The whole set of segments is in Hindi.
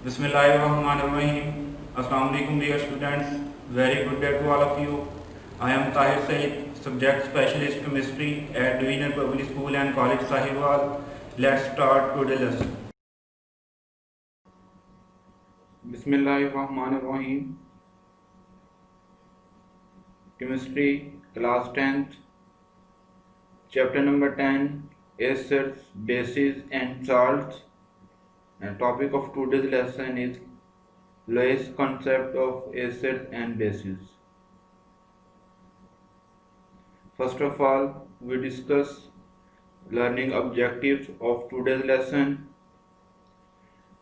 Bismillahirrahmanirrahim. Assalamu alaikum dear students. Very good day to all of you. I am Tahir Said, subject specialist chemistry at Division Public School and College Sahiwal. Let's start today's lesson. Bismillahirrahmanirrahim. Chemistry, class 10th, chapter number 10, acids, bases and salts. And topic of today's lesson is Lewis concept of acids and bases. First of all, we discuss learning objectives of today's lesson.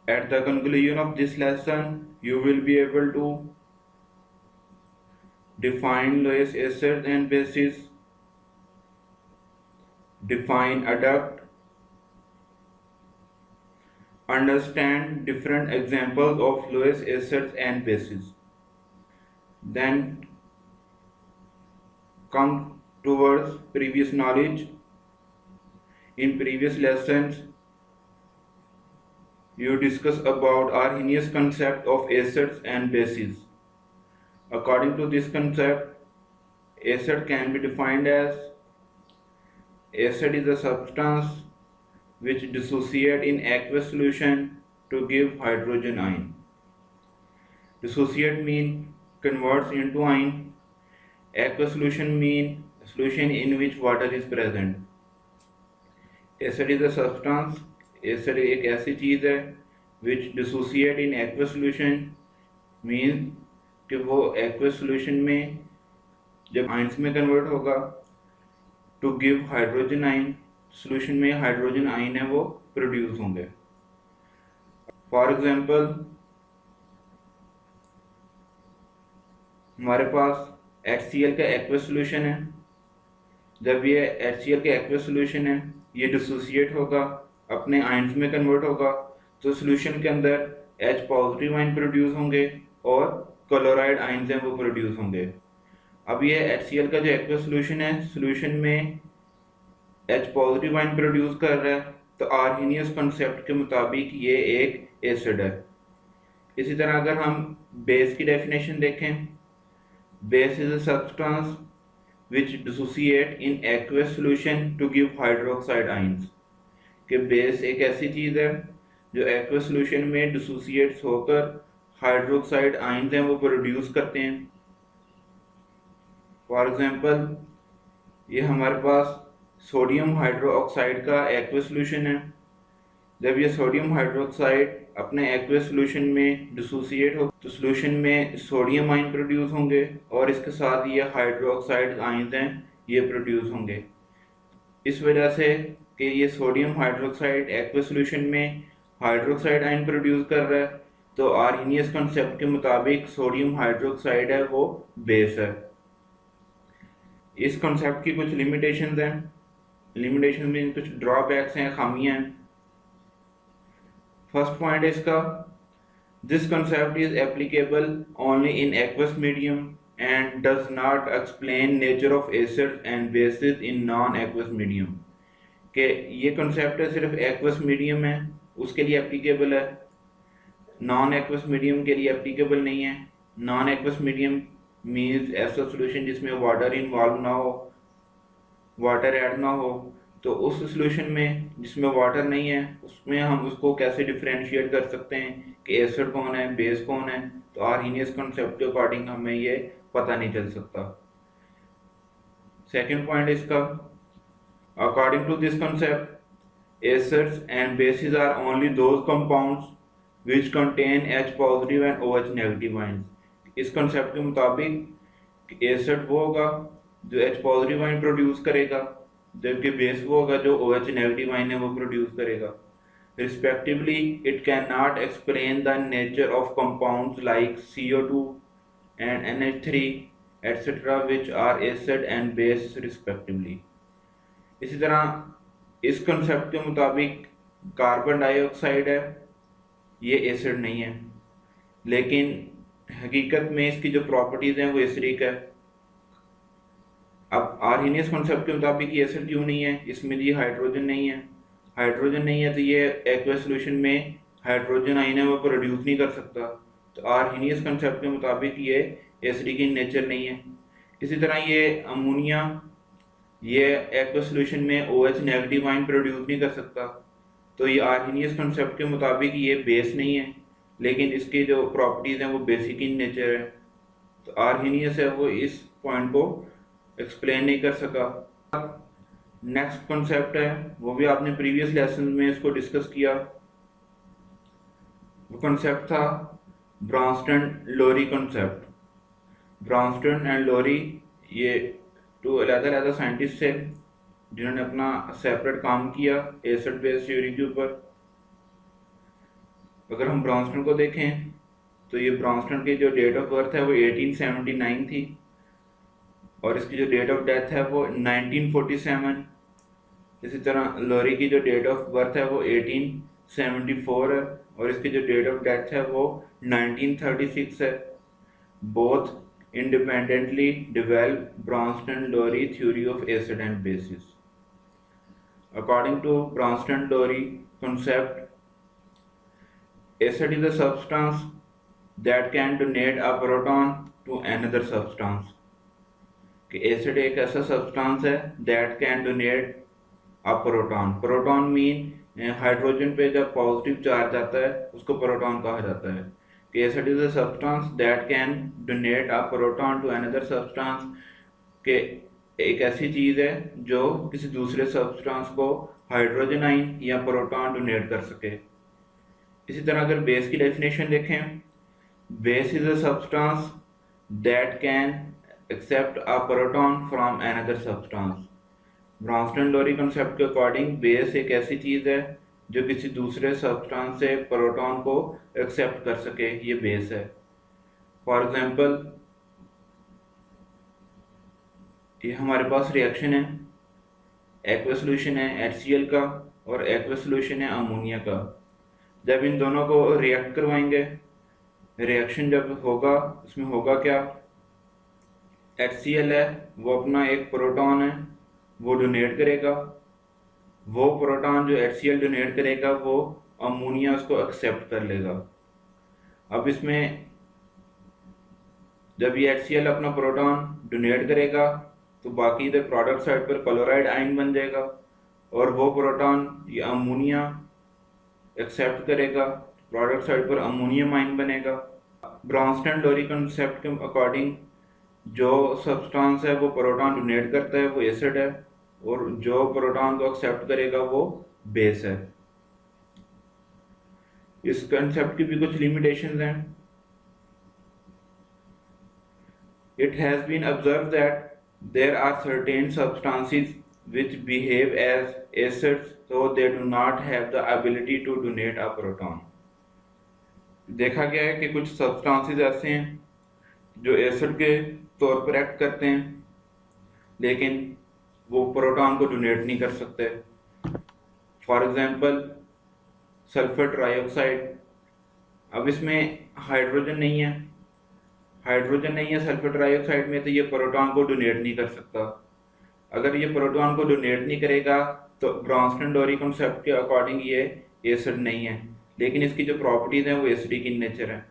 At the conclusion of this lesson, you will be able to define Lewis acids and bases, define adduct, understand different examples of Lewis acids and bases, then come towards previous knowledge. In previous lessons, you discuss about Arrhenius concept of acids and bases. According to this concept, acid can be defined as acid is a substance which dissociate in aqueous solution to give hydrogen ion. Dissociate mean converts into ion. Aqueous solution mean solution in which water is present. Acid is a substance, acid एक ऐसी चीज़ है which dissociate in aqueous solution, means कि वो aqueous solution में जब ions में convert होगा to give hydrogen ion, solution में hydrogen ion है वो produce होंगे. For example, हमारे पास HCl का aqueous solution है. जब ये HCl का aqueous solution है, ये डिसोसिएट होगा, अपने आयंस में कन्वर्ट होगा, तो सॉल्यूशन के अंदर H पॉजिटिव आयन प्रोड्यूस होंगे और क्लोराइड आयंस हैं वो प्रोड्यूस होंगे. अब ये HCl का जो एक्वस सॉल्यूशन है, सॉल्यूशन में H पॉजिटिव आयन प्रोड्यूस कर रहा है, तो आर्हेनियस कॉन्सेप्ट के मुताबिक ये एक एसिड है. इसी तरह अगर हम बेस की डेफिनेशन देखें, base is a substance which dissociate in aqueous solution to give hydroxide ions. कि बेस एक ऐसी चीज़ है जो aqueous solution में dissociates होकर हाइड्रोक्साइड आयंस हैं वो प्रोड्यूस करते हैं. फॉर एग्जांपल, ये हमारे पास सोडियम हाइड्रोक्साइड का aqueous solution है. जब ये सोडियम हाइड्रोक्साइड अपने एक्वेस सॉल्यूशन में डिसोसिएट हो तो सॉल्यूशन में सोडियम आयन प्रोड्यूस होंगे और इसके साथ ये हाइड्रोक्साइड आयन हैं ये प्रोड्यूस होंगे. इस वजह से कि ये सोडियम हाइड्रोक्साइड एक्वेस सॉल्यूशन में हाइड्रोक्साइड आयन प्रोड्यूस कर रहा है, तो आर्हेनियस कॉन्सेप्ट के मुताबिक सोडियम हाइड्रोक्साइड है वो बेस है. इस कॉन्सेप्ट की कुछ लिमिटेशंस हैं. लिमिटेशन में कुछ ड्रॉबैक्स हैं, खामियां हैं. फर्स्ट पॉइंट है इसका, this concept is applicable only in aqueous medium and does not explain nature of acids and basis in non aqueous medium. कि ये कंसेप्ट है सिर्फ एक्वस मीडियम है उसके लिए एप्लीकेबल है, नॉन एक्वस मीडियम के लिए एप्लीकेबल नहीं है. नॉन एक्वस मीडियम मीन्स ऐसा सॉल्यूशन जिसमें वाटर इन्वॉल्व ना हो, वाटर ऐड ना हो. तो उस सॉल्यूशन में जिसमें वाटर नहीं है उसमें हम उसको कैसे डिफरेंशिएट कर सकते हैं कि एसिड कौन है, बेस कौन है. तो आर्हेनियस कॉन्सेप्ट के अकॉर्डिंग हमें ये पता नहीं चल सकता. सेकंड पॉइंट इसका, according to this concept acids and bases are only those compounds which contain H positive and OH negative ions. इस कॉन्सेप्ट के मुताबिक एसिड वो होगा जो H पॉजिटिव आयन प्रोड्यूस करेगा, जबकि बेस वो होगा जो OH नेगेटिव आयन है वो प्रोड्यूस करेगा. Respectively it can not explain the nature of compounds like CO2 and NH3 etcetera which are acid and base respectively. इसी तरह इस कंसेप्ट के मुताबिक कार्बन डाइऑक्साइड है ये एसिड नहीं है, लेकिन हकीकत में इसकी जो प्रॉपर्टीज़ हैं वो एसिडिक है. अब आर्हेनियस कॉन्सेप्ट के मुताबिक ये एसिड क्यों नहीं है, इसमें ये हाइड्रोजन नहीं है. हाइड्रोजन नहीं है तो ये एक्वस सॉल्यूशन में हाइड्रोजन आइन है वो प्रोड्यूस नहीं कर सकता। तो आर्हेनियस कंसेप्ट के मुताबिक ये एसिडिक इन नेचर नहीं है। इसी तरह ये अमोनिया ये एक्वस सॉल्यूशन में OH नेगेटिव आइन प्रोड्यूस नहीं कर सकता। तो ये आर्हेनियस कंसेप्ट के मुताबिक ये बेस नहीं है, लेकिन इसकी जो प्रॉपर्टीज़ हैं वो बेसिक इन नेचर है। तो आर्हेनियस है वो इस पॉइंट को एक्सप्लेन नहीं कर सका। नेक्स्ट कॉन्सेप्ट है वो भी आपने प्रीवियस लेसन में इसको डिस्कस किया। वो कॉन्सेप्ट था Brønsted lorry concept. Brønsted and लोरी ये टू अलग-अलग साइंटिस्ट थे जिन्होंने अपना सेपरेट काम किया एसिड बेस थ्योरी के ऊपर। अगर हम ब्रॉन्स्टन को देखें तो ये ब्रॉन्स्टन की जो डेट ऑफ बर्थ है वो 1879 थी और इसकी जो डेट ऑफ डेथ है वो 1947। इसी तरह लोरी की जो डेट ऑफ बर्थ है वो 1874 है और इसकी जो डेट ऑफ डेथ है वो 1936 है। Both independently developed Bronston-Lowry theory of acid and bases. According to Bronston-Lowry concept, acid is a substance that can donate a proton to another substance. कि acid एक ऐसा substance है that can donate a proton. Proton mean hydrogen पे जब पॉजिटिव चार्ज आता है उसको प्रोटॉन कहा जाता है। Acid is a substance that can donate a proton to another substance के एक ऐसी चीज़ है जो किसी दूसरे सब्सटेंस को हाइड्रोजन आइन या प्रोटॉन डोनेट कर सके। इसी तरह अगर बेस की डेफिनेशन देखें, base is a substance that can accept a proton from another substance. Bronsted Lowry concept के अकॉर्डिंग बेस एक ऐसी चीज़ है जो किसी दूसरे सब्सटेंस से प्रोटॉन को एक्सेप्ट कर सके, ये बेस है। फॉर एग्जांपल ये हमारे पास रिएक्शन है, एक्वस सॉल्यूशन है HCl का और एक्वस सॉल्यूशन है अमोनिया का। जब इन दोनों को रिएक्ट करवाएंगे, रिएक्शन जब होगा उसमें होगा क्या, HCl है वो अपना एक प्रोटॉन है वो डोनेट करेगा, वो प्रोटॉन जो HCl डोनेट करेगा वो अमोनिया उसको एक्सेप्ट कर लेगा। अब इसमें जब ये HCl अपना प्रोटॉन डोनेट करेगा तो बाकी इधर प्रोडक्ट साइड पर क्लोराइड आयन बन जाएगा और वो प्रोटॉन ये अमोनिया एक्सेप्ट करेगा, प्रोडक्ट साइड पर अमोनियम आयन बनेगा। ब्रॉन्स्टन-लोरी कंसेप्ट के अकॉर्डिंग जो सब्सटेंस है वो प्रोटॉन डोनेट करता है वो एसिड है और जो प्रोटॉन को एक्सेप्ट करेगा वो बेस है। इस कंसेप्ट की भी कुछ लिमिटेशंस हैं। It has been observed that there are certain substances which behave as acids, so they do not have the ability to donate a proton. देखा गया है कि कुछ सब्सटेंसेस ऐसे हैं जो एसिड के तौर पर एक्ट करते हैं लेकिन वो प्रोटॉन को डोनेट नहीं कर सकते। For example sulphur trioxide. अब इसमें हाइड्रोजन नहीं है, सल्फर ट्राइऑक्साइड में, तो ये प्रोटॉन को डोनेट नहीं कर सकता। अगर ये प्रोटॉन को डोनेट नहीं करेगा तो ब्रॉन्स्टन-लोरी कॉन्सेप्ट के अकॉर्डिंग ये एसिड नहीं है, लेकिन इसकी जो प्रॉपर्टीज हैं वो एसिडिक इन नेचर है।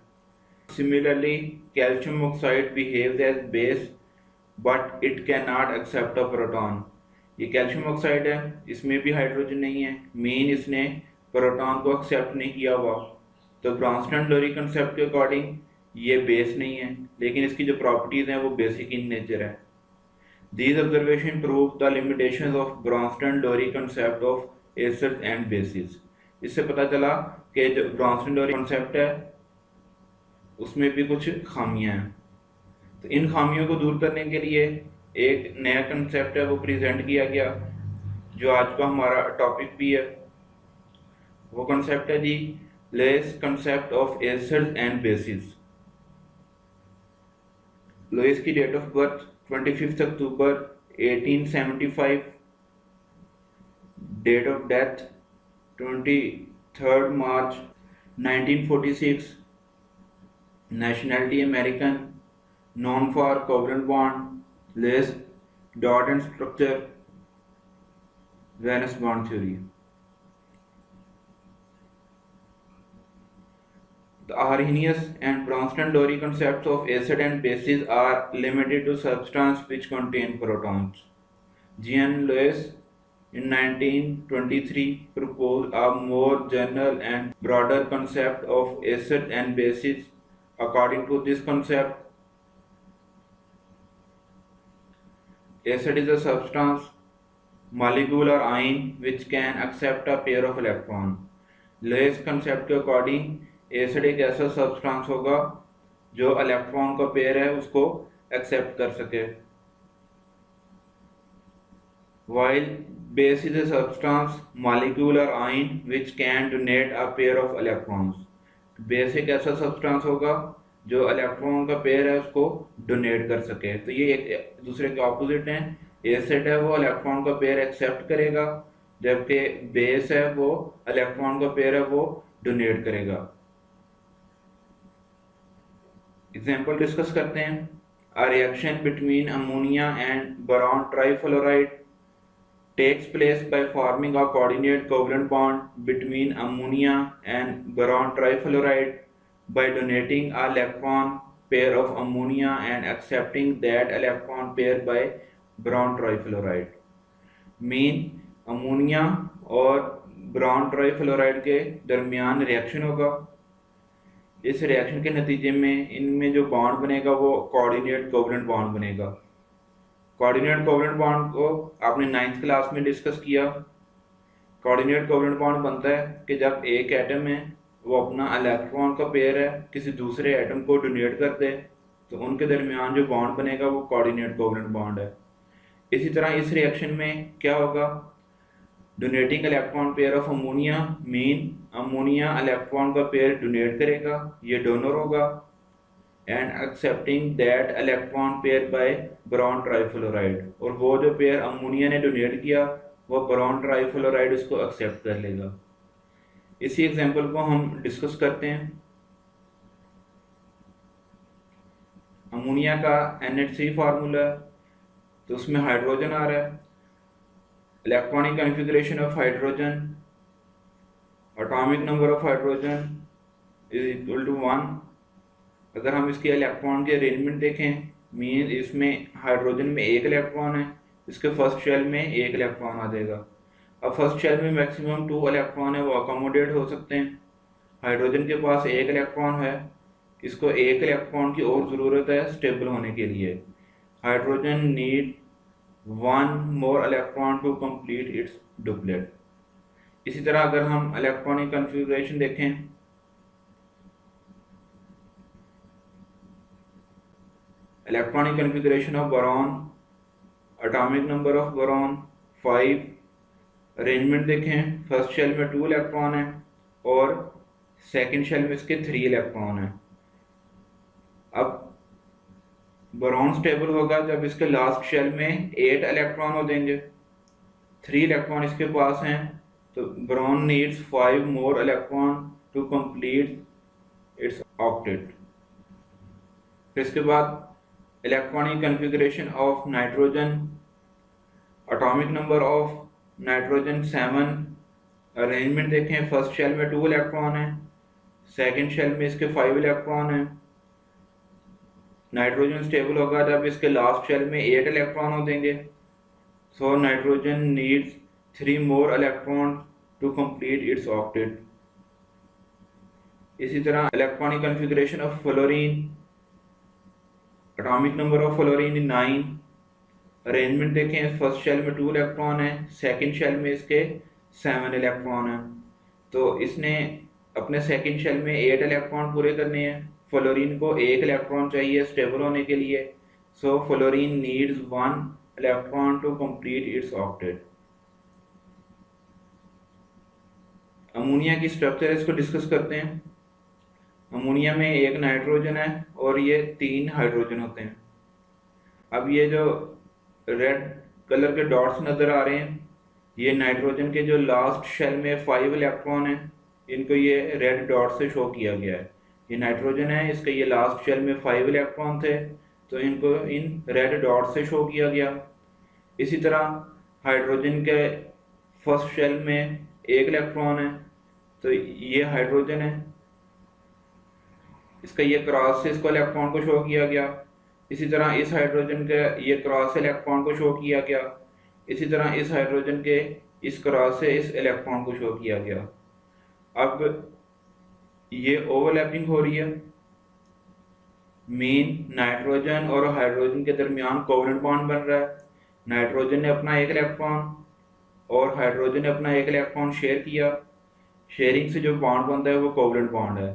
Similarly calcium oxide behaves as base but it can not accept a proton. ये कैल्शियम ऑक्साइड है, इसमें भी हाइड्रोजन नहीं है, मीन इसने प्रोटॉन को एक्सेप्ट नहीं किया हुआ। तो ब्रॉन्स्टन-लोरी कंसेप्ट के अकॉर्डिंग ये बेस नहीं है, लेकिन इसकी जो प्रॉपर्टीज हैं वो बेसिक इन नेचर है। These observations prove the limitations of Bronston-Lowry concept of acids and bases. इससे पता चला कि जो ब्रॉन्स्टन-लोरी कंसेप्ट है उसमें भी कुछ खामियां हैं। तो इन खामियों को दूर करने के लिए एक नया कंसेप्ट है वो प्रेजेंट किया गया जो आज का हमारा टॉपिक भी है। वो कंसेप्ट है G Lewis concept of acids and bases. Lewis की date of birth 25 October 1875, date of death 23 March 1946, nationality American, known for covalent bond, Lewis dot and structure, Valence bond theory. The Arrhenius and Bronston-Lowry concepts of acid and bases are limited to substances which contain protons. Jean Louis in 1923 proposed a more general and broader concept of acids and bases. According to this concept, acid is a substance, molecule or ion which can accept a pair of electrons. Less concept के अकॉर्डिंग एसिड एक ऐसा सब्सटेंस होगा जो इलेक्ट्रॉन का पेयर है उसको एक्सेप्ट कर सके, while base is a substance, molecule or ion which can donate a pair of electrons. Base एक ऐसा सब्सटेंस होगा जो इलेक्ट्रॉन का पेयर है उसको डोनेट कर सके। तो ये एक दूसरे के ऑपोजिट हैं। एसिड है वो इलेक्ट्रॉन का पेयर एक्सेप्ट करेगा, जबकि बेस है वो इलेक्ट्रॉन का पेयर है वो डोनेट करेगा। एग्जांपल डिस्कस करते हैं। A reaction between ammonia and boron trifluoride takes place by forming a coordinate covalent bond between ammonia and boron trifluoride by donating a electron pair of ammonia and accepting that electron pair by boron trifluoride. Mean ammonia और बोरॉन ट्राइफ्लोराइड के दरमियान रिएक्शन होगा। इस रिएक्शन के नतीजे में इनमें जो बॉन्ड बनेगा वो कोऑर्डिनेट कोवलेंट बॉन्ड बनेगा। कोऑर्डिनेट कोवलेंट बॉन्ड को आपने 9th क्लास में डिस्कस किया। कोऑर्डिनेट कोवलेंट बॉन्ड बनता है कि जब एक एटम है वो अपना इलेक्ट्रॉन का पेयर है किसी दूसरे एटम को डोनेट कर दे तो उनके दरमियान जो बॉन्ड बनेगा वो कोऑर्डिनेट कोवलेंट बॉन्ड है। इसी तरह इस रिएक्शन में क्या होगा, donating electron pair of ammonia mean ammonia electron का पेयर डोनेट करेगा, ये डोनर होगा, and accepting that electron pair bye boron trifluoride, और वो जो पेयर अमोनिया ने डोनेट किया वो बोरॉन ट्राइफ्लोराइड उसको एक्सेप्ट कर लेगा। इसी एग्जांपल को हम डिस्कस करते हैं। अमोनिया का NH3 फार्मूला, तो उसमें हाइड्रोजन आ रहा है। Electronic configuration of hydrogen, atomic number of hydrogen is equal to 1। अगर हम इसके इलेक्ट्रॉन के अरेंजमेंट देखें, मीन इसमें हाइड्रोजन में एक इलेक्ट्रॉन है, इसके फर्स्ट शेल में एक इलेक्ट्रॉन आ जाएगा। अब फर्स्ट शेल में मैक्सिमम 2 इलेक्ट्रॉन है वो अकोमोडेट हो सकते हैं। हाइड्रोजन के पास एक इलेक्ट्रॉन है, इसको एक इलेक्ट्रॉन की और ज़रूरत है स्टेबल होने के लिए। Hydrogen need 1 more electron to complete its duplet. इसी तरह अगर हम इलेक्ट्रॉनिक कॉन्फ़िगरेशन देखें, electronic configuration of boron, atomic number of boron 5, arrangement देखें, फर्स्ट शेल में 2 इलेक्ट्रॉन है और सेकंड शेल में इसके 3 इलेक्ट्रॉन है। अब बोरॉन स्टेबल होगा जब इसके लास्ट शेल में 8 इलेक्ट्रॉन हो देंगे, 3 इलेक्ट्रॉन इसके पास हैं, तो boron needs 5 more electron to complete its octet. फिर इसके बाद electronic configuration of nitrogen, atomic number of nitrogen 7, arrangement देखें, फर्स्ट शेल में 2 इलेक्ट्रॉन है, सेकंड शेल में इसके 5 इलेक्ट्रॉन है। नाइट्रोजन स्टेबल होगा जब इसके लास्ट शेल में 8 इलेक्ट्रॉन हो देंगे, so nitrogen needs 3 more electron to complete its octet. इसी तरह electronic configuration of fluorine, atomic number of fluorine 9, arrangement देखें, फर्स्ट शेल में 2 इलेक्ट्रॉन है, सेकंड शेल में इसके 7 इलेक्ट्रॉन है, तो इसने अपने सेकंड शेल में 8 इलेक्ट्रॉन पूरे करने हैं। फ्लोरीन को 1 इलेक्ट्रॉन चाहिए स्टेबल होने के लिए, so fluorine needs 1 electron to complete its octet. Ammonia की स्ट्रक्चर इसको डिस्कस करते हैं। अमोनिया में एक नाइट्रोजन है और ये 3 हाइड्रोजन होते हैं। अब ये जो रेड कलर के डॉट्स नज़र आ रहे हैं, ये नाइट्रोजन के जो लास्ट शेल में 5 इलेक्ट्रॉन है, इनको ये रेड डॉट से शो किया गया है। ये नाइट्रोजन है, इसके ये लास्ट शेल में 5 इलेक्ट्रॉन थे, तो इनको इन रेड डॉट से शो किया गया। इसी तरह हाइड्रोजन के फर्स्ट शेल में 1 इलेक्ट्रॉन है, तो ये हाइड्रोजन है। इसका ये क्रॉस से इसको इलेक्ट्रॉन को शो किया गया। इसी तरह इस हाइड्रोजन के ये क्रॉस से इलेक्ट्रॉन को शो किया गया। इसी तरह इस हाइड्रोजन के इस क्रॉस से इस इलेक्ट्रॉन को शो किया गया। अब ये ओवरलैपिंग हो रही है। मेन नाइट्रोजन और हाइड्रोजन के दरमियान कोवलेंट बॉन्ड बन रहा है। नाइट्रोजन ने अपना एक इलेक्ट्रॉन और हाइड्रोजन ने अपना एक इलेक्ट्रॉन शेयर किया। शेयरिंग से जो बॉन्ड बनता है वो कोवलेंट बॉन्ड है।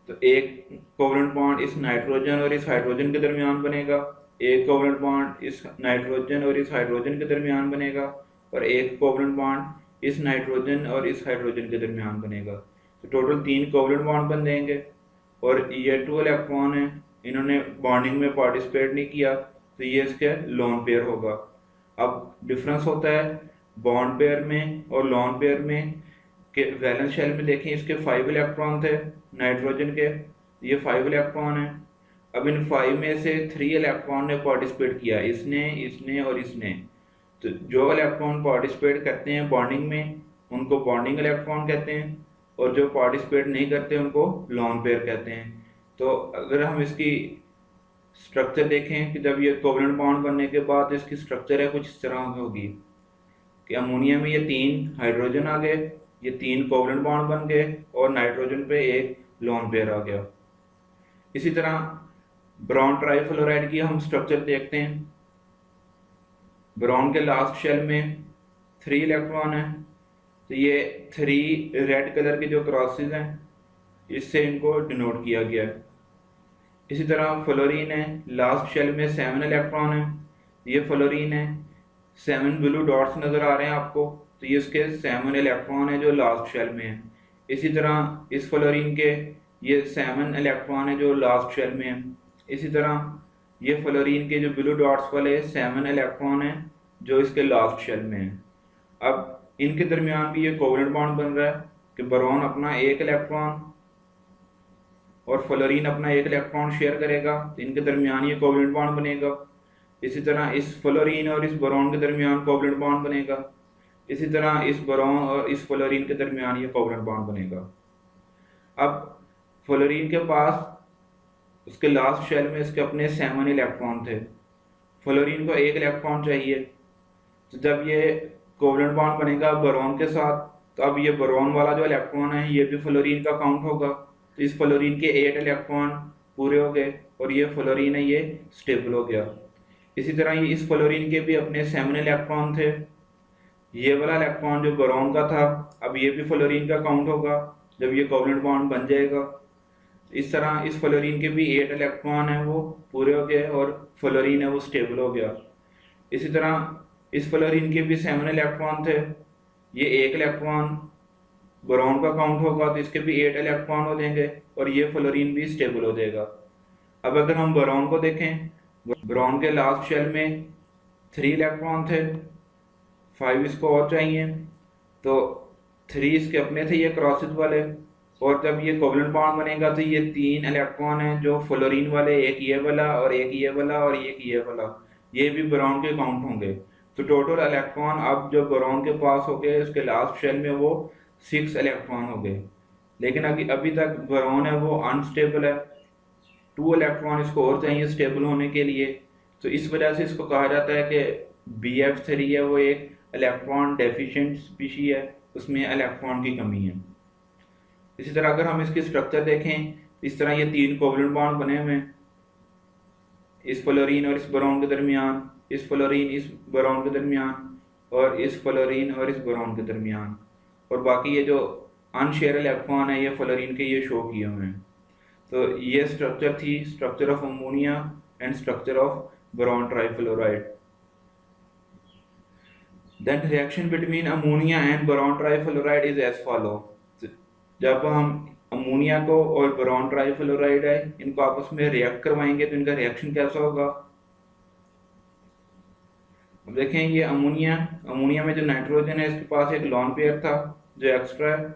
तो एक कोवलेंट बॉन्ड इस नाइट्रोजन और इस हाइड्रोजन के दरमियान बनेगा, एक कोवलेंट बॉन्ड इस नाइट्रोजन और इस हाइड्रोजन के दरमियान बनेगा, और एक कोवलेंट बॉन्ड इस नाइट्रोजन और इस हाइड्रोजन के दरमियान बनेगा। तो टोटल 3 कोवलेंट बॉन्ड बन जाएंगे। और ये 2 इलेक्ट्रॉन है, इन्होंने बॉन्डिंग में पार्टिसिपेट नहीं किया, तो ये इसके लोन पेयर होगा। अब डिफरेंस होता है बॉन्ड पेयर में और लोन पेयर में कि वैलेंस शेल में देखें इसके 5 इलेक्ट्रॉन थे नाइट्रोजन के, ये 5 इलेक्ट्रॉन है। अब इन 5 में से 3 इलेक्ट्रॉन ने पार्टिसिपेट किया, इसने, इसने और इसने। तो जो इलेक्ट्रॉन पार्टिसिपेट करते हैं बॉन्डिंग में उनको बॉन्डिंग इलेक्ट्रॉन कहते हैं, और जो पार्टिसिपेट नहीं करते उनको लोन पेयर कहते हैं। तो अगर हम इसकी स्ट्रक्चर देखें कि जब ये कोवलेंट बॉन्ड बनने के बाद इसकी स्ट्रक्चर है कुछ इस तरह की होगी कि अमोनिया में ये 3 हाइड्रोजन आ गए, ये 3 कोवलेंट बॉन्ड बन गए, और नाइट्रोजन पे एक लोन पेयर आ गया। इसी तरह बोरॉन ट्राइफ्लोराइड की हम स्ट्रक्चर देखते हैं। बोरॉन के लास्ट शेल में 3 इलेक्ट्रॉन है, तो ये 3 रेड कलर के जो क्रॉसेस हैं इससे इनको डिनोट किया गया है। इसी तरह फ्लोरीन है, लास्ट शेल में 7 इलेक्ट्रॉन है, ये फ्लोरीन है। 7 ब्लू डॉट्स नज़र आ रहे हैं आपको, तो ये इसके 7 इलेक्ट्रॉन है जो लास्ट शेल में है। इसी तरह इस फ्लोरीन के ये 7 इलेक्ट्रॉन है जो लास्ट शेल में है। इसी तरह ये फ्लोरीन के जो ब्लू डॉट्स वाले 7 इलेक्ट्रॉन है जो इसके लास्ट शेल में है। अब इनके दरमियान भी ये कोवलेंट बॉन्ड बन रहा है कि बोरॉन अपना एक इलेक्ट्रॉन और फ्लोरीन अपना एक इलेक्ट्रॉन शेयर करेगा, तो इनके दरमियान ये कोवलेंट बॉन्ड बनेगा। इसी तरह इस फ्लोरीन और इस बोरॉन के दरमियान कोवलेंट बॉन्ड बनेगा। इसी तरह इस बोरॉन और इस फ्लोरीन के दरमियान ये कोवलेंट बॉन्ड बनेगा। अब फ्लोरीन के पास उसके लास्ट शेल में इसके अपने 7 इलेक्ट्रॉन थे, फ्लोरीन को एक इलेक्ट्रॉन चाहिए। तो जब ये कोवलेंट बॉन्ड बनेगा बोरॉन के साथ, तो अब ये बोरॉन वाला जो इलेक्ट्रॉन है ये भी फ्लोरीन का काउंट होगा। तो इस फ्लोरीन के 8 इलेक्ट्रॉन पूरे हो गए और ये फ्लोरीन है ये स्टेबल हो गया। इसी तरह ये इस फ्लोरीन के भी अपने 7 इलेक्ट्रॉन थे, ये वाला इलेक्ट्रॉन जो बोरॉन का था अब ये भी फ्लोरीन का काउंट होगा जब ये कोवलेंट बॉन्ड बन जाएगा। इस तरह इस फ्लोरीन के भी 8 इलेक्ट्रॉन है वो पूरे हो गए और फ्लोरीन है वो स्टेबल हो गया। इसी तरह इस फ्लोरीन के भी 7 इलेक्ट्रॉन थे, ये एक इलेक्ट्रॉन बोरॉन का काउंट होगा तो इसके भी 8 इलेक्ट्रॉन हो जाएंगे और ये फ्लोरीन भी स्टेबल हो जाएगा। अब अगर हम बोरॉन को देखें, बोरॉन के लास्ट शेल में 3 इलेक्ट्रॉन थे, 5 इसको और चाहिए, तो 3 इसके अपने थे ये क्रॉसेस वाले, और जब ये कोवलेंट बॉन्ड बनेगा तो ये 3 इलेक्ट्रॉन हैं जो फ्लोरीन वाले, एक ये वाला और एक ये वाला और एक ये वाला, ये भी बोरॉन के काउंट होंगे। तो टोटल इलेक्ट्रॉन अब जो बोरॉन के पास हो गए उसके लास्ट शेल में वो 6 इलेक्ट्रॉन हो गए। लेकिन अभी तक बोरॉन है वो अनस्टेबल है, 2 इलेक्ट्रॉन इसको और चाहिए स्टेबल होने के लिए। तो इस वजह से इसको कहा जाता है कि BF3 है वो एक इलेक्ट्रॉन डेफिशिएंट स्पीशी है, उसमें इलेक्ट्रॉन की कमी है। इसी तरह अगर हम इसकी स्ट्रक्चर देखें, इस तरह ये 3 कोवलेंट बॉन्ड बने हुए हैं इस फ्लोरीन और इस बोरॉन के दरमियान, इस फ्लोरीन इस बोरॉन के दरमियान, और इस फ्लोरीन और इस बोरॉन के दरमियान, और बाकी ये जो अनशेयर इलेक्ट्रॉन है ये फ्लोरीन के ये शो किए हुए हैं। तो ये स्ट्रक्चर थी, structure of ammonia and structure of boron trifluoride. Then reaction between ammonia and boron trifluoride is as follow. जब हम अमोनिया को और बोरॉन ट्राइफ्लोराइड है इनको आपस में रिएक्ट करवाएंगे तो इनका रिएक्शन कैसा होगा। अब देखें ये अमोनिया में जो नाइट्रोजन है इसके पास एक लोन पेयर था जो एक्स्ट्रा है,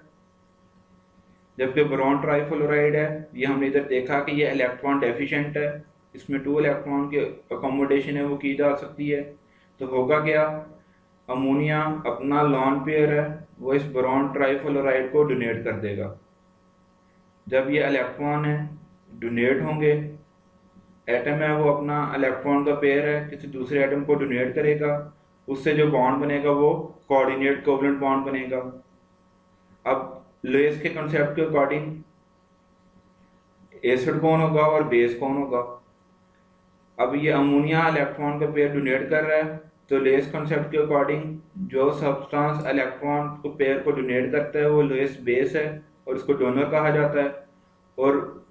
जबकि बोरॉन ट्राइफ्लोराइड है ये हमने इधर देखा कि ये इलेक्ट्रॉन डेफिशिएंट है, इसमें 2 इलेक्ट्रॉन की अकोमोडेशन है वो की जा सकती है। तो होगा क्या, अमोनिया अपना लोन पेयर है वो इस बोरॉन ट्राइफ्लोराइड को डोनेट कर देगा। जब ये इलेक्ट्रॉन है डोनेट होंगे। एटम है वो अपना इलेक्ट्रॉन का पेयर है किसी दूसरे एटम को डोनेट करेगा, उससे जो बॉन्ड बनेगा वो कोऑर्डिनेट कोवलेंट बॉन्ड बनेगा। अब लुईस के कंसेप्ट के अकॉर्डिंग एसिड कौन होगा और बेस कौन होगा। अब ये अमोनिया इलेक्ट्रॉन का पेयर डोनेट कर रहा है, तो लुईस कंसेप्ट के अकॉर्डिंग जो सब्सटेंस इलेक्ट्रॉन को पेयर को डोनेट करता है वो लुईस बेस है और इसको डोनर कहा जाता है, और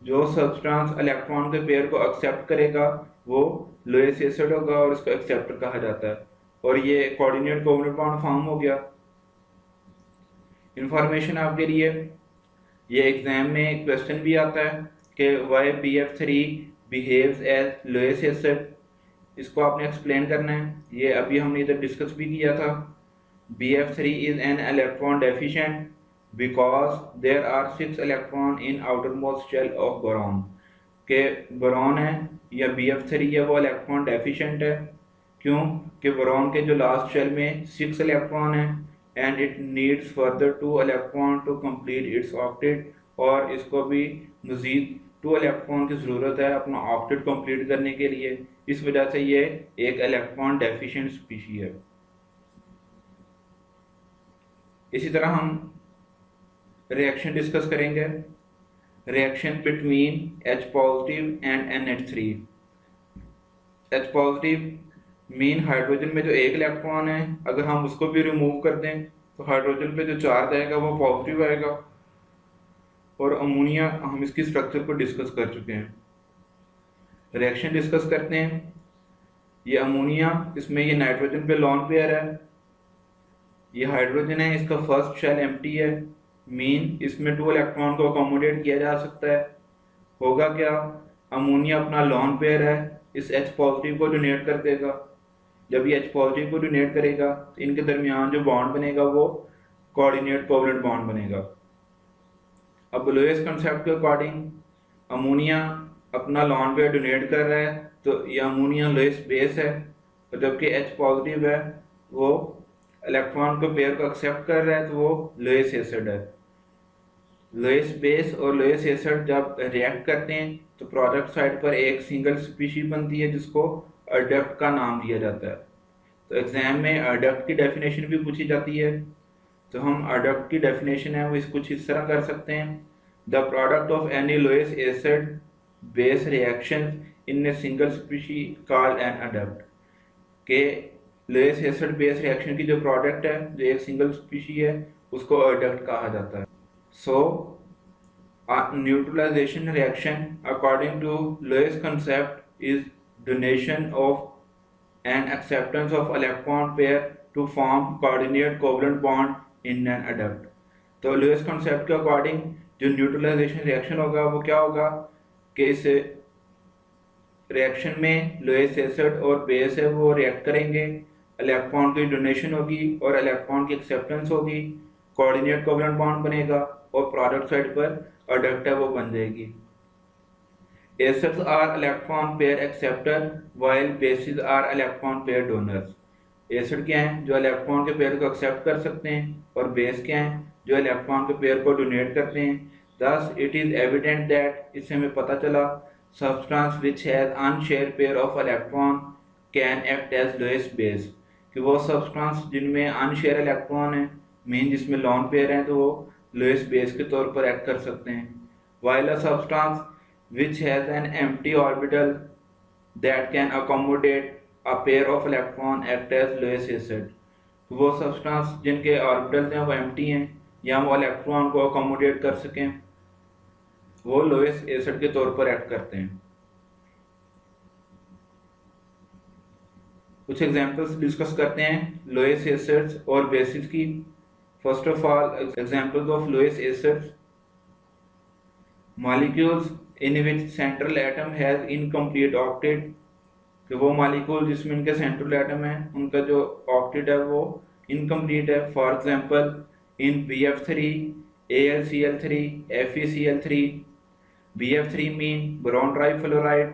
जो सब्सटेंस इलेक्ट्रॉन के पेयर को एक्सेप्ट करेगा वो लुईस एसिड होगा और इसको एक्सेप्टर कहा जाता है, और ये कोऑर्डिनेट कोवलेंट बॉन्ड फॉर्म हो गया। इंफॉर्मेशन आपके लिए, ये एग्जाम में क्वेश्चन भी आता है कि why BF3 behaves as Lewis acid, इसको आपने एक्सप्लेन करना है। ये अभी हमने इधर डिस्कस भी किया था। BF3 is an electron deficient because there are 6 electron in outermost shell of boron, के बोरॉन है या BF3 है वो इलेक्ट्रॉन डेफिशिएंट है। क्यों? कि बोरॉन के जो लास्ट शेल में 6 इलेक्ट्रॉन है and it needs further 2 electron to complete its octet, और इसको भी मजीद 2 इलेक्ट्रॉन की ज़रूरत है अपना ऑक्टेट कंप्लीट करने के लिए। इस वजह से ये एक इलेक्ट्रॉन डेफिशिएंट स्पीशी है। इसी तरह हम रिएक्शन डिस्कस करेंगे, reaction between H positive and NH3। H positive mean hydrogen में जो एक इलेक्ट्रॉन है अगर हम उसको भी रिमूव कर दें तो हाइड्रोजन पे जो चार्ज आएगा वो पॉजिटिव आएगा। और अमोनिया हम इसकी स्ट्रक्चर को डिस्कस कर चुके हैं। रिएक्शन डिस्कस करते हैं। ये अमोनिया, इसमें ये नाइट्रोजन पे लॉन पेयर है, ये हाइड्रोजन है, इसका फर्स्ट शेल एम्प्टी है, मीन इसमें 2 इलेक्ट्रॉन को अकोमोडेट किया जा सकता है। होगा क्या, अमोनिया अपना लॉन पेयर है इस H पॉजिटिव को डोनेट कर देगा। जब ये H पॉजिटिव को डोनेट करेगा तो इनके दरमियान जो बॉन्ड बनेगा वो कोऑर्डिनेट कोवलेंट बॉन्ड बनेगा। अब लुईस कंसेप्ट के अकॉर्डिंग अमोनिया अपना लॉन पेयर डोनेट कर रहा है तो ये अमोनिया लुईस बेस है, और जबकि H पॉजिटिव है वो इलेक्ट्रॉन को पेयर को एक्सेप्ट कर रहा है तो वो लुईस एसिड है। लुईस बेस और लुईस एसिड जब रिएक्ट करते हैं तो प्रोडक्ट साइड पर एक सिंगल स्पीशी बनती है जिसको एडक्ट का नाम दिया जाता है। तो एग्जाम में एडक्ट की डेफिनेशन भी पूछी जाती है, तो हम एडक्ट की डेफिनेशन है वो इस कुछ इस तरह कर सकते हैं। The product of any Lewis acid base reaction in a single species called an adduct, के लुईस एसिड बेस रिएक्शन की जो प्रोडक्ट है जो एक सिंगल स्पीशी है उसको एडक्ट कहा जाता है। So, a neutralization reaction according to Lewis concept is donation of and acceptance of electron pair to form coordinate covalent bond in an adduct। तो Lewis concept के अकॉर्डिंग जो न्यूट्रलाइजेशन रिएक्शन होगा वो क्या होगा कि इस रिएक्शन में लुईस एसिड और बेस है वो रिएक्ट करेंगे, इलेक्ट्रॉन की डोनेशन होगी और इलेक्ट्रॉन की एक्सेप्टेंस होगी, कोऑर्डिनेट कोवलेंट बॉन्ड बनेगा और प्रोडक्ट साइड पर एडक्ट है वो बन जाएगी। Acids are electron pair acceptor while bases are electron pair donors. Acid क्या हैं जो इलेक्ट्रॉन के पेयर को एक्सेप्ट कर सकते हैं और बेस क्या हैं जो इलेक्ट्रॉन के पेयर को डोनेट करते हैं। Thus it is evident that, इससे हमें पता चला, substance which has unshared pair of electron can act as Lewis base, कि वो सब्सटेंस जिनमें अनशेयर इलेक्ट्रॉन है मीन जिसमें लॉन पेयर हैं तो वो लुईस बेस के तौर पर एक्ट कर सकते हैं। While a substance which has an empty orbital that can accommodate a pair of electron act as Lewis acid, वो सब्सटेंस जिनके ऑर्बिटल्स हैं वो एम्प्टी हैं या वो इलेक्ट्रॉन को अकोमोडेट कर सकें वो लुईस एसिड के तौर पर एक्ट करते हैं। कुछ एग्जांपल्स डिस्कस करते हैं लुईस एसिड्स और बेसिस की। First of all examples of Lewis acids, molecules in which central atom has incomplete octet, कि वो मॉलिक्यूल जिसमें इनके सेंट्रल एटम है उनका जो ऑक्टेट है वो इनकम्प्लीट है। For example in BF3, AlCl3, FeCl3। BF3 mean boron trifluoride,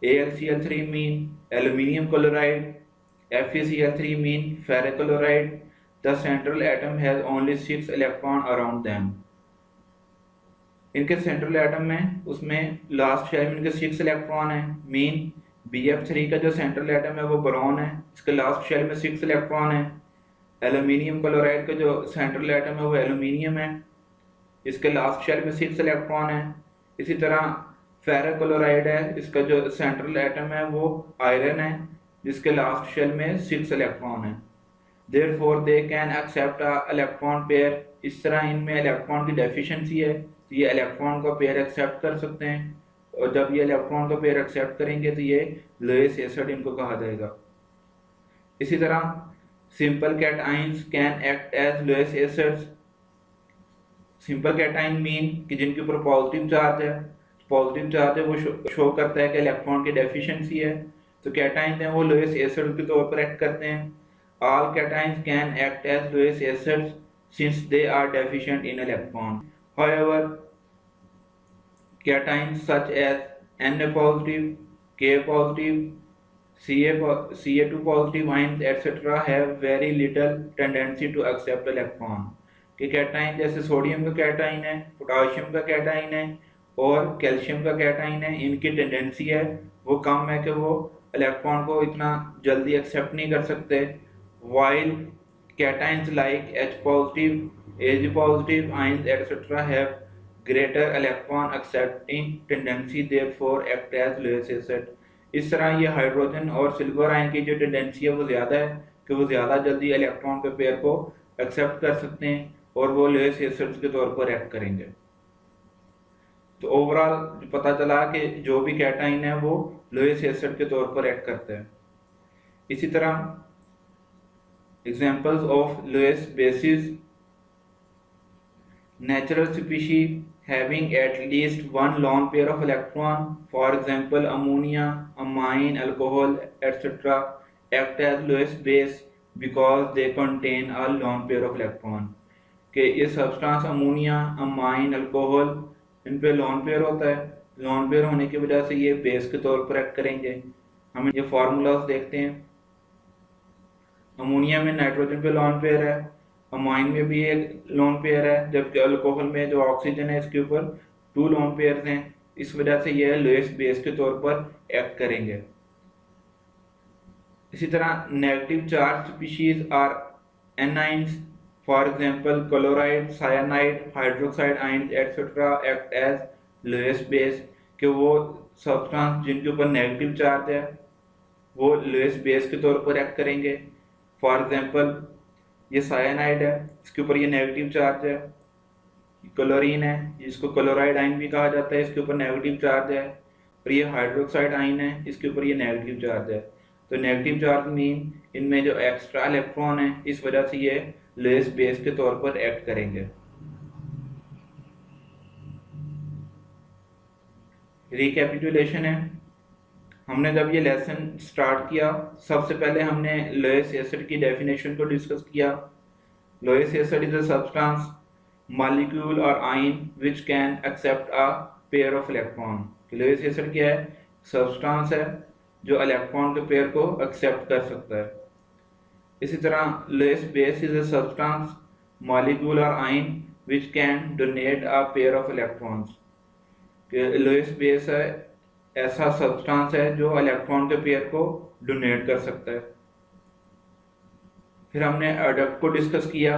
AlCl3 mean aluminium chloride, FeCl3 mean ferric chloride. The central atom has only 6 electrons around them. इनके सेंट्रल एटम में उसमें लास्ट शेल में इनके 6 इलेक्ट्रॉन है। मीन BF3 का जो सेंट्रल एटम है वो बोरॉन है, इसके लास्ट शेल में 6 इलेक्ट्रॉन है। एल्यूमिनियम क्लोराइड का जो सेंट्रल एटम है वो एल्यूमिनियम है, इसके लास्ट शेल में 6 इलेक्ट्रॉन है। इसी तरह फेरस क्लोराइड है, इसका जो सेंट्रल एटम है वो आयरन है, जिसके लास्ट शेल में 6 इलेक्ट्रॉन है। Therefore they can accept a electron pair। इस तरह इनमें इलेक्ट्रॉन की डेफिशिएंसी है, तो ये इलेक्ट्रॉन का पेयर एक्सेप्ट कर सकते हैं, और जब ये इलेक्ट्रॉन का पेयर एक्सेप्ट करेंगे तो ये लोएस्ट एसिड इनको कहा जाएगा। इसी तरह simple cations can act as Lewis acids. Simple cation mean कि जिनके ऊपर पॉजिटिव चार्ज है, पॉजिटिव चार्ज है वो शो करता है कि इलेक्ट्रॉन की डेफिशिएंसी है, तो कैटाइन है वो लोएस्ट एसिड के तौर पर एक्ट करते हैं। All cations can act as Lewis acids since they are deficient in electron. However, cations such as Na positive, Ka positive, Ca2 positive ions etc. have very little tendency to accept electron. कि कैटाइन जैसे सोडियम का कैटाइन है, पोटाशियम का कैटाइन है और कैल्शियम का कैटाइन है, इनकी टेंडेंसी है वो कम है कि वो इलेक्ट्रॉन को इतना जल्दी एक्सेप्ट नहीं कर सकते। While cations like H positive, Ag positive ions etc. have greater electron accepting tendency, therefore act as Lewis acid। इस तरह ये हाइड्रोजन और सिल्वर आयन की जो टेंडेंसी है वो ज़्यादा है कि वो ज़्यादा जल्दी इलेक्ट्रॉन के पेयर को एक्सेप्ट कर सकते हैं और वो लेस एसिड्स के तौर पर एक्ट करेंगे। तो ओवरऑल पता चला कि जो भी कैटाइन है वो लोएस्ट एसिड के तौर पर एक्ट करते हैं। इसी तरह examples of Lewis bases: natural species having at least one lone pair of electron, for example ammonia, amine, alcohol, etc. act as Lewis base because they contain a lone pair of electron। कि ये सब्सटेंस अमोनिया, अमाइन, अल्कोहल इन पे लॉन पेयर होता है, लॉन पेयर होने की वजह से ये बेस के तौर पर एक्ट करेंगे। हम ये फार्मूलाज देखते हैं। अमोनिया में नाइट्रोजन पे लॉन पेयर है, अमाइन में भी एक लॉन पेयर है, जबकि अल्कोहल में जो ऑक्सीजन है इसके ऊपर 2 लॉन पेयर हैं। इस वजह से यह लोएस्ट बेस के तौर पर एक्ट करेंगे। इसी तरह negative charge species are anions, for example chloride, cyanide, hydroxide ions etcetera act as Lewis base. कि वो सब्सटेंस जिनके ऊपर नेगेटिव चार्ज है वो लोएस्ट बेस के तौर पर एक्ट करेंगे। फॉर एग्जांपल ये साइनाइड है, इसके ऊपर ये नेगेटिव चार्ज है। क्लोरीन है, जिसको क्लोराइड आयन भी कहा जाता है, इसके ऊपर नेगेटिव चार्ज है। और ये हाइड्रोक्साइड आयन है, इसके ऊपर ये नेगेटिव चार्ज है। तो नेगेटिव चार्ज मीन इनमें जो एक्स्ट्रा इलेक्ट्रॉन है, इस वजह से ये लोएस्ट बेस के तौर पर एक्ट करेंगे। रिकैपिटुलेशन है, हमने जब ये लेसन स्टार्ट किया सबसे पहले हमने लोएस्ट एसिड की डेफिनेशन को डिस्कस किया। Lewis acid is a substance, molecule और ion which can accept a pair of electron. Lewis acid क्या है? सब्सटेंस है जो इलेक्ट्रॉन के पेयर को एक्सेप्ट कर सकता है। इसी तरह Lewis base is a substance, molecule और ion which can donate a pair of electrons. Lewis base है ऐसा सब्सटेंस है जो इलेक्ट्रॉन के पेयर को डोनेट कर सकता है। फिर हमने एडक्ट को डिस्कस किया।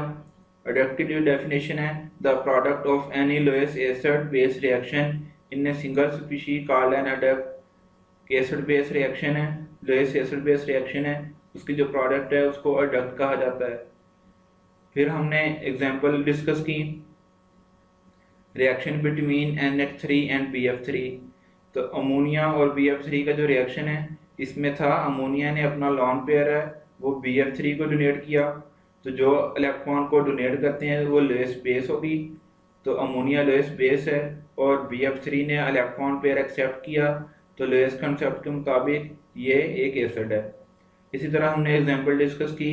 एडक्ट की जो डेफिनेशन है, the product of any lowest acid base reaction in a single species called an adduct. Acid base reaction है, लोएस्ट एसिड बेस रिएक्शन है, उसकी जो प्रोडक्ट है उसको एडक्ट कहा जाता है। फिर हमने एग्जांपल डिस्कस की, reaction between NH3 and BF3। तो अमोनिया और BF3 का जो रिएक्शन है इसमें था, अमोनिया ने अपना लॉन पेयर है वो BF3 को डोनेट किया, तो जो इलेक्ट्रॉन को डोनेट करते हैं वो लोएस्ट बेस होगी। तो अमोनिया लोएस्ट बेस है और BF3 ने इलेक्ट्रॉन पेयर एक्सेप्ट किया, तो लोएस्ट कंसेप्ट के मुताबिक ये एक एसिड है। इसी तरह हमने एग्जांपल डिस्कस की,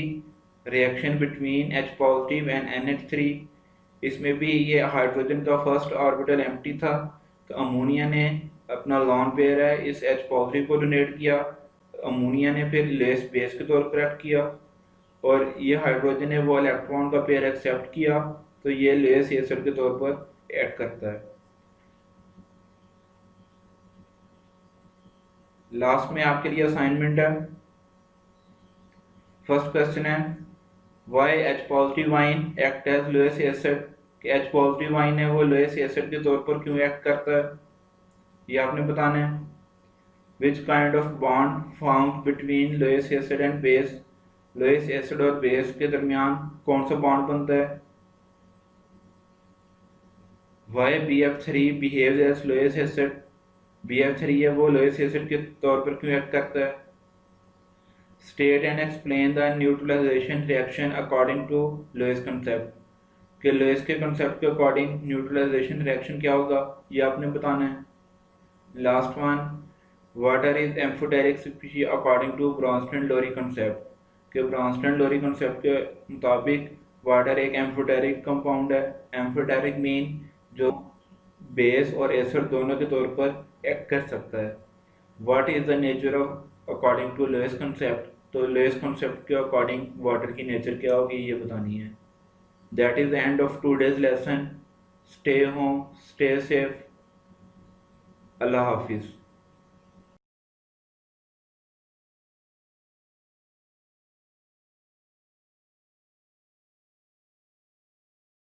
reaction between H positive and NH3। इसमें भी ये हाइड्रोजन का फर्स्ट ऑर्बिटल एम्प्टी था, तो अमोनिया ने अपना लॉन पेयर है इस H पॉजिटिव को डोनेट किया, अमोनिया ने फिर लोएस्ट बेस के तौर पर एक्ट किया, और ये हाइड्रोजन ने वो इलेक्ट्रॉन का पेयर एक्सेप्ट किया, तो ये लोएस्ट एसिड के तौर पर एक्ट करता है। लास्ट में आपके लिए असाइनमेंट है। फर्स्ट क्वेश्चन है why H positive ion act as Lewis acid, कि एच पॉजिटिव वाइन है वो लोएस्ट एसिड के तौर पर क्यों एक्ट करता है, ये आपने बताना है। Which kind of bond forms between Lewis acid and base, Lewis acid और बेस के दरमियान कौन सा बॉन्ड बनता है। Why BF3 behaves as Lewis acid, BF3 है वो लोएस्ट एसिड के तौर पर क्यों एक्ट करता है। State and explain the neutralization reaction according to Lewis concept, कि लोएस के कंसेप्ट के अकॉर्डिंग न्यूट्रलाइजेशन रिएक्शन क्या होगा, ये आपने बताना है। Last one, water is amphoteric species according to Bronsted Lowry concept, कि ब्रॉन्स्टन लोरी कंसेप्ट के मुताबिक वाटर एक एम्फोटेरिक कंपाउंड है। एम्फोटेरिक मीन जो बेस और एसिड दोनों के तौर पर एक्ट कर सकता है। What is the nature of according to Lewis concept, तो लोएस कंसेप्ट के अकॉर्डिंग वाटर की नेचर क्या होगी ये बतानी है। That is the end of today's lesson. Stay home, stay safe, अल्लाह हाफिज़।